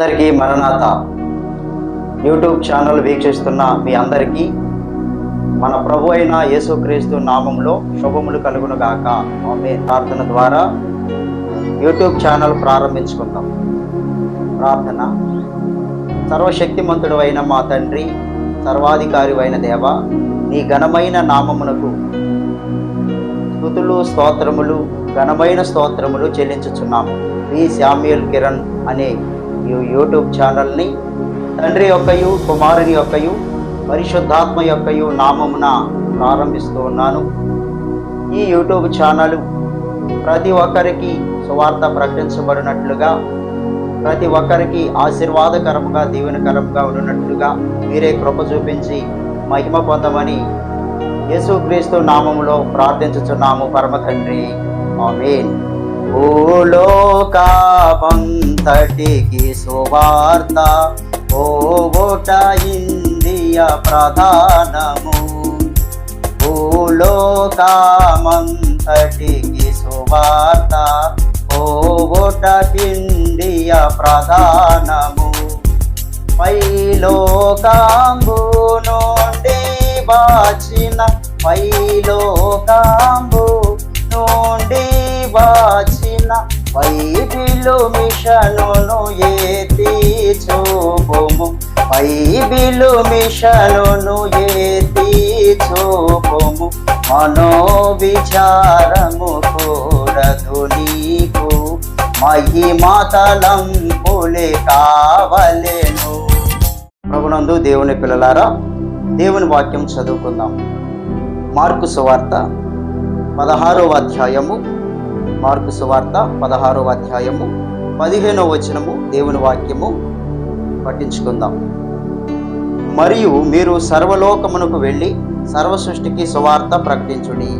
అందరికీ మరణాత YouTube channel వీక్షిస్తున్న మీ అందరికీ మన ప్రభు అయిన యేసుక్రీస్తు నామంలో శుభములు కలుగును గాక. ఆమేన్. ప్రార్థన ద్వారా యూట్యూబ్ ఛానల్ ప్రారంభించుకుందాం. ప్రార్థన. సర్వశక్తిమంతుడు అయిన మా తండ్రి, సర్వాధికారి అయిన దేవ, నీ ఘనమైన నామమునకు స్తుతులు, స్తోత్రములు, ఘనమైన స్తోత్రములు చెల్లించుచున్నాము. ఈ శామ్యూయల్ కిరణ్ అనే ఈ యూట్యూబ్ ఛానల్ని తండ్రి యొక్కయు, కుమారుని యొక్కయు, పరిశుద్ధాత్మ యొక్కయు నామమున ప్రారంభిస్తూ ఉన్నాను. ఈ యూట్యూబ్ ఛానల్ ప్రతి ఒక్కరికి సువార్త ప్రకటించబడినట్లుగా, ప్రతి ఒక్కరికి ఆశీర్వాదకరముగా, దీవెనకరంగా ఉన్నట్లుగా మీరే కృప చూపించి మహిమ పొందమని యేసుక్రీస్తు నామములో ప్రార్థించుచున్నాము పరమ తండ్రి. ఆమేన్. భూలోకమంతటికి సువార్త పోగొట ఇండియా ప్రధానము. భూలోకమంతటికి సువార్త పోగొట ఇండియా ప్రధానము. పైలోకంబు నుండి వాచిన, పైలోకంబు నుండి వాచిన బైబిలు మిషనును ఎత్తి చూపుము. బైబిలు మిషనును ఎత్తి చూపుము. మనోవిచారము కూడదు నీకు, మహిమతలంపులే కావలెను. ప్రభునందు దేవుని పిల్లలారా, దేవుని వాక్యం చదువుకుందాం. మార్కు సువార్త 16వ అధ్యాయము, మార్కు సువార్త 16వ అధ్యాయము 15వ వచనము దేవుని వాక్యము పఠించుకుందాం. మరియు మీరు సర్వలోకమునకు వెళ్ళి సర్వ సృష్టికి సువార్త ప్రకటించుడి.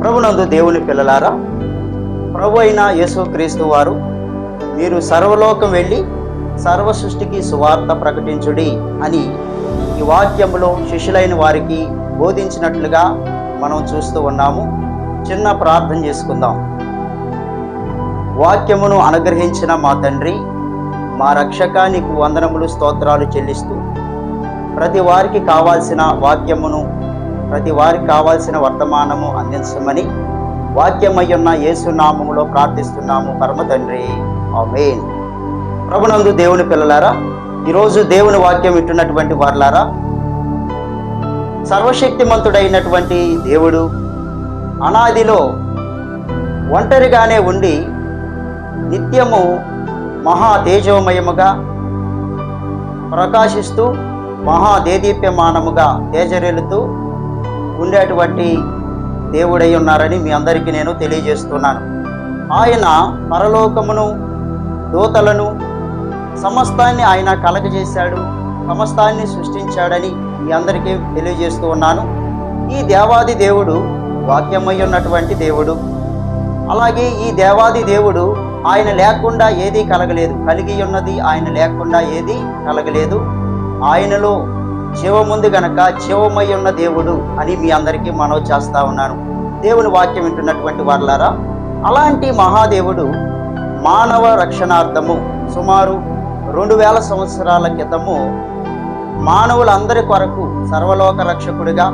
ప్రభునందు దేవుని పిల్లలారా, ప్రభు అయిన యేసుక్రీస్తు వారు మీరు సర్వలోకం వెళ్ళి సర్వ సృష్టికి సువార్త ప్రకటించుడి అని ఈ వాక్యములో శిష్యులైన వారికి బోధించినట్లుగా మనం చూస్తూ ఉన్నాము. చిన్న ప్రార్థన చేసుకుందాం. వాక్యమును అనుగ్రహించిన మా తండ్రి, మా రక్షక, నీకు వందనములు, స్తోత్రాలు చెల్లిస్తూ ప్రతి వారికి కావాల్సిన వాక్యమును, ప్రతి వారికి కావాల్సిన వర్తమానము అందించమని వాక్యమయ్యున్న యేసు నామములో ప్రార్థిస్తున్నాము పరమ తండ్రి. ఆమేన్. ప్రభునందు దేవుని పిల్లలారా, ఈరోజు దేవుని వాక్యం వింటున్నటువంటి వారులారా, సర్వశక్తిమంతుడైనటువంటి దేవుడు అనాదిలో ఒంటరిగానే ఉండి నిత్యము మహా తేజోమయముగా ప్రకాశిస్తూ, మహా దేదీప్యమానముగా తేజరెలుతూ ఉండేటువంటి దేవుడై ఉన్నారని మీ అందరికీ నేను తెలియజేస్తున్నాను. ఆయన పరలోకమును, దూతలను, సమస్తాన్ని ఆయన కలగజేశాడు, సమస్తాన్ని సృష్టించాడని మీ అందరికీ తెలియజేస్తూ ఉన్నాను. ఈ దేవాది దేవుడు వాక్యమై ఉన్నటువంటి దేవుడు. అలాగే ఈ దేవాది దేవుడు ఆయన లేకుండా ఏదీ కలగలేదు, కలిగి ఉన్నది ఆయన లేకుండా ఏదీ కలగలేదు. ఆయనలో జీవముంది గనక జీవమై ఉన్న దేవుడు అని మీ అందరికీ మనవి చేస్తా ఉన్నాను. దేవుని వాక్యం వింటున్నటువంటి వారులారా, అలాంటి మహాదేవుడు మానవ రక్షణార్థము సుమారు 2000 సంవత్సరాల క్రితము మానవులందరి కొరకు సర్వలోక రక్షకుడిగా,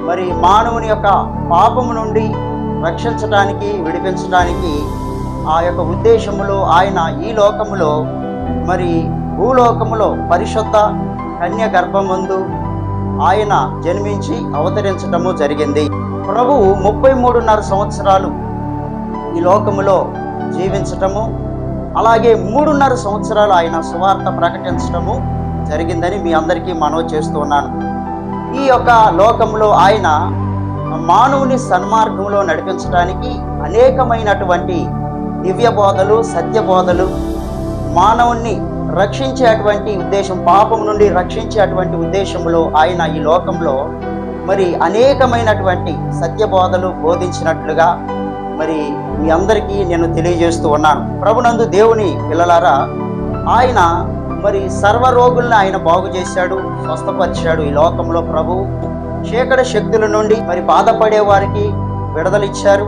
మరి మానవుని యొక్క పాపము నుండి రక్షించడానికి, విడిపించడానికి ఆ యొక్క ఉద్దేశములో ఆయన ఈ లోకములో, మరి భూలోకములో పరిశుద్ధ కన్య గర్భమందు ఆయన జన్మించి అవతరించటము జరిగింది. ప్రభువు 33.5 సంవత్సరాలు ఈ లోకములో జీవించటము, అలాగే 3.5 సంవత్సరాలు ఆయన సువార్త ప్రకటించటము జరిగిందని మీ అందరికీ మనవి చేస్తూ ఉన్నాను. ఈ యొక్క లోకంలో ఆయన మానవుని సన్మార్గంలో నడిపించడానికి అనేకమైనటువంటి దివ్య బోధలు, సత్య బోధలు, మానవుణ్ణి రక్షించేటువంటి ఉద్దేశం, పాపం నుండి రక్షించేటువంటి ఉద్దేశంలో ఆయన ఈ లోకంలో మరి అనేకమైనటువంటి సత్యబోధలు బోధించినట్లుగా మరి మీ అందరికీ నేను తెలియజేస్తూ ఉన్నాను. ప్రభునందు దేవుని పిల్లలారా, ఆయన మరి సర్వరోగుల్ని ఆయన బాగు చేశాడు, స్వస్థపరిచాడు. ఈ లోకంలో ప్రభు చీకటి శక్తుల నుండి మరి బాధపడే వారికి విడుదలిచ్చారు.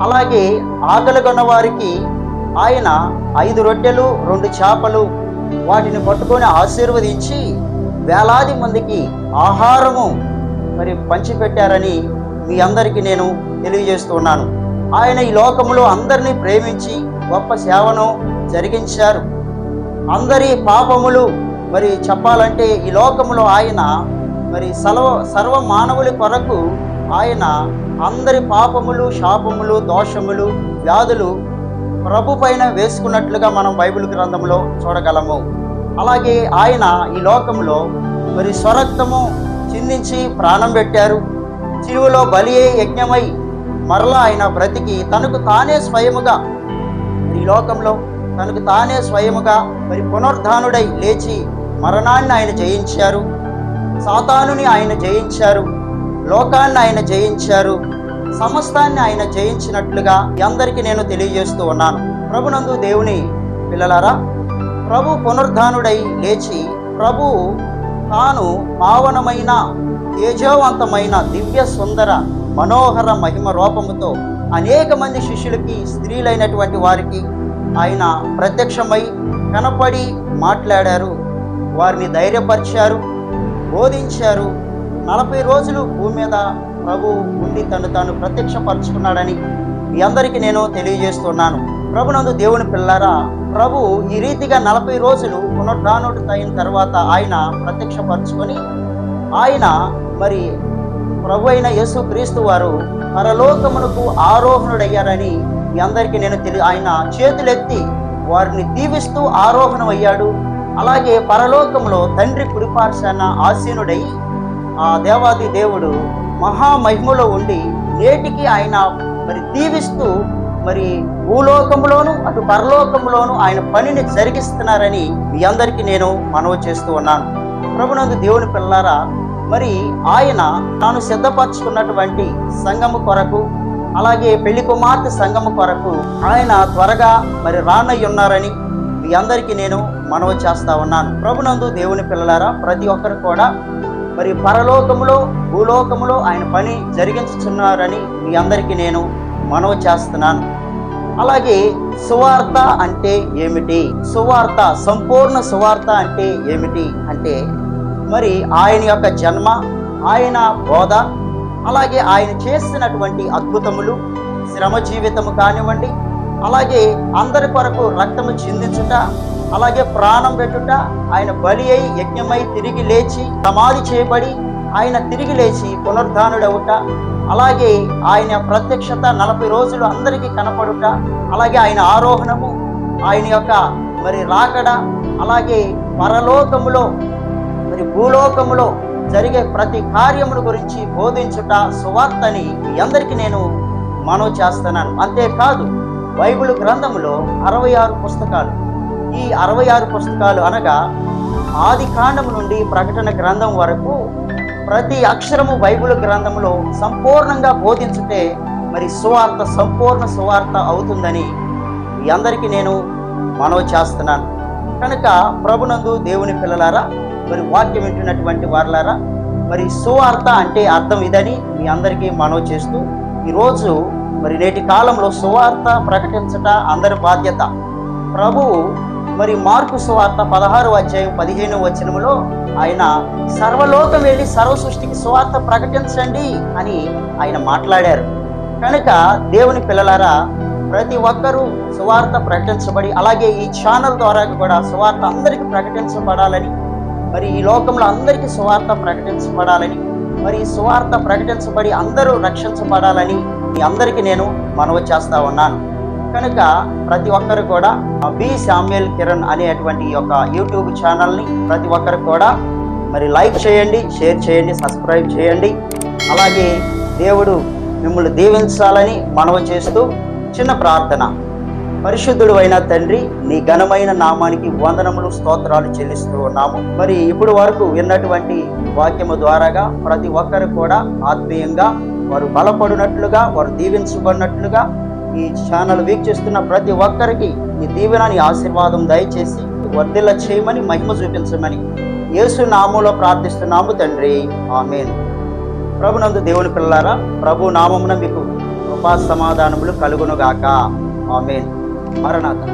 అలాగే ఆకలి కొన్న వారికి ఆయన 5 రొట్టెలు 2 చేపలు వాటిని పట్టుకొని ఆశీర్వదించి వేలాది మందికి ఆహారము మరి పంచిపెట్టారని మీ అందరికీ నేను తెలియజేస్తున్నాను. ఆయన ఈ లోకములో అందరినీ ప్రేమించి గొప్ప సేవను జరిగించారు. అందరి పాపములు మరి చెప్పాలంటే ఈ లోకములో ఆయన మరి సర్వ మానవుల కొరకు ఆయన అందరి పాపములు, శాపములు, దోషములు, వ్యాధులు ప్రభు పైన వేసుకున్నట్లుగా మనం బైబిల్ గ్రంథంలో చూడగలము. అలాగే ఆయన ఈ లోకంలో మరి స్వరక్తము చిందించి ప్రాణం పెట్టారు. శిలువలో బలి యజ్ఞమై మరలా ఆయన బ్రతికి తనకు తానే స్వయముగా ఈ లోకంలో తనకు తానే స్వయముగా మరి పునరుద్ధానుడై లేచి మరణాన్ని ఆయన జయించారు, సాతానుని ఆయన జయించారు, లోకాన్ని ఆయన జయించారు, సమస్తాన్ని ఆయన జయించినట్లుగా అందరికీ నేను తెలియజేస్తూ ఉన్నాను. ప్రభునందు దేవుని పిల్లలారా, ప్రభు పునరుద్ధానుడై లేచి ప్రభు తాను పావనమైన తేజోవంతమైన దివ్య సుందర మనోహర మహిమ రూపముతో అనేక మంది శిష్యులకి, స్త్రీలైనటువంటి వారికి ఆయన ప్రత్యక్షమై కనపడి మాట్లాడారు, వారిని ధైర్యపరిచారు, బోధించారు. 40 రోజులు భూమి మీద ప్రభు ఉండి తాను ప్రత్యక్షపరుచుకున్నాడని మీ అందరికీ నేను తెలియజేస్తున్నాను. ప్రభునందు దేవుని పిల్లారా, ప్రభు ఈ రీతిగా 40 రోజులు పునరుద్ధానుడు అయిన తర్వాత ఆయన ప్రత్యక్షపరుచుకొని ఆయన మరి ప్రభు అయిన యేసు క్రీస్తు వారు పరలోకమునకు ఆరోహణుడయ్యారని మీ అందరికీ నేను ఆయన చేతులెత్తి వారిని దీవిస్తూ ఆరోహణమయ్యాడు. అలాగే పరలోకంలో తండ్రి కుడిపార్శాన ఆసీనుడై ఆ దేవాది దేవుడు మహామహిమలో ఉండి నేటికి ఆయన మరి దీవిస్తూ మరి భూలోకంలోను అటు పరలోకంలోను ఆయన పనిని జరిగిస్తున్నారని మీ అందరికీ నేను మనవి చేస్తూ ఉన్నాను. ప్రభునందు దేవుని పిల్లారా, మరి ఆయన తాను సిద్ధపరచుకున్నటువంటి సంఘము కొరకు, అలాగే పెళ్లి కుమార్తె సంఘము కొరకు ఆయన త్వరగా మరి రానయ్య ఉన్నారని మీ అందరికీ నేను మనవి చేస్తా ఉన్నాను. ప్రభునందు దేవుని పిల్లలారా, ప్రతి ఒక్కరు కూడా మరి పరలోకములో భూలోకములో ఆయన పని జరిగించుచున్నారని మీ అందరికీ నేను మనవి చేస్తున్నాను. అలాగే సువార్త అంటే ఏమిటి? సువార్త, సంపూర్ణ సువార్త అంటే ఏమిటి అంటే మరి ఆయన యొక్క జన్మ, ఆయన బోధ, అలాగే ఆయన చేసినటువంటి అద్భుతములు, శ్రమ జీవితము కానివ్వండి, అలాగే అందరి కొరకు రక్తము చిందించుట, అలాగే ప్రాణం పెట్టుట, ఆయన బలి అయి యజ్ఞమై తిరిగి లేచి సమాధి చేయబడి ఆయన తిరిగి లేచి పునరుద్ధానుడవుట, అలాగే ఆయన ప్రత్యక్షత 40 రోజులు అందరికీ కనపడుట, అలాగే ఆయన ఆరోహణము, ఆయన యొక్క మరి రాకడ, అలాగే పరలోకములో మరి భూలోకములో జరిగే ప్రతి కార్యముల గురించి బోధించుట సువార్తని మీ అందరికీ నేను మనవి చేస్తున్నాను. అంతేకాదు బైబిల్ గ్రంథములో 66 పుస్తకాలు. ఈ 66 పుస్తకాలు అనగా ఆది కాండము నుండి ప్రకటన గ్రంథం వరకు ప్రతి అక్షరము బైబిల్ గ్రంథములో సంపూర్ణంగా బోధించుటే మరి సువార్త, సంపూర్ణ సువార్త అవుతుందని మీ అందరికీ నేను మనవి చేస్తున్నాను. కనుక ప్రభునందు దేవుని పిల్లలారా, మరి వాక్యం వింటున్నటువంటి వారులారా, మరి సువార్త అంటే అర్థం ఇదని మీ అందరికీ మనవి చేస్తూ, ఈరోజు మరి నేటి కాలంలో సువార్త ప్రకటించట అందరి బాధ్యత. ప్రభువు మరి మార్కు సువార్త 16వ అధ్యాయం 15వ వచనములో ఆయన సర్వలోకం వెళ్ళి సర్వ సృష్టికి సువార్త ప్రకటించండి అని ఆయన మాట్లాడారు. కనుక దేవుని పిల్లలారా, ప్రతి ఒక్కరూ సువార్త ప్రకటించబడి, అలాగే ఈ ఛానల్ ద్వారా కూడా సువార్త అందరికీ ప్రకటించబడాలని, మరి ఈ లోకంలో అందరికీ సువార్త ప్రకటించబడాలని, మరి ఈ సువార్త ప్రకటించబడి అందరూ రక్షించబడాలని మీ అందరికీ నేను మనవి చేస్తా ఉన్నాను. కనుక ప్రతి ఒక్కరు కూడా బి శామ్యూయల్ కిరణ్ అనేటువంటి ఈ యొక్క యూట్యూబ్ ఛానల్ని ప్రతి ఒక్కరు కూడా మరి లైక్ చేయండి, షేర్ చేయండి, సబ్స్క్రైబ్ చేయండి. అలాగే దేవుడు మిమ్మల్ని దీవించాలని మనవి చేస్తూ చిన్న ప్రార్థన. పరిశుద్ధుడు అయిన తండ్రి, నీ ఘనమైన నామానికి వందనములు, స్తోత్రాలు చెల్లిస్తూ ఉన్నాము. మరి ఇప్పుడు వరకు విన్నటువంటి వాక్యము ద్వారాగా ప్రతి ఒక్కరు కూడా ఆత్మీయంగా వారు బలపడినట్లుగా, వారు దీవించబడినట్లుగా ఈ ఛానల్ వీక్షిస్తున్న ప్రతి ఒక్కరికి నీ దీవెన, నీ ఆశీర్వాదం దయచేసి వర్ధిల్ల చేయమని, మహిమ చూపించమని యేసు నామములో ప్రార్థిస్తున్నాము తండ్రి, ఆమేన్. ప్రభునందు దేవుని పిల్లలారా, ప్రభు నామమున మీకు కృపా సమాధానములు కలుగునుగాక, ఆమేన్. మరణాత.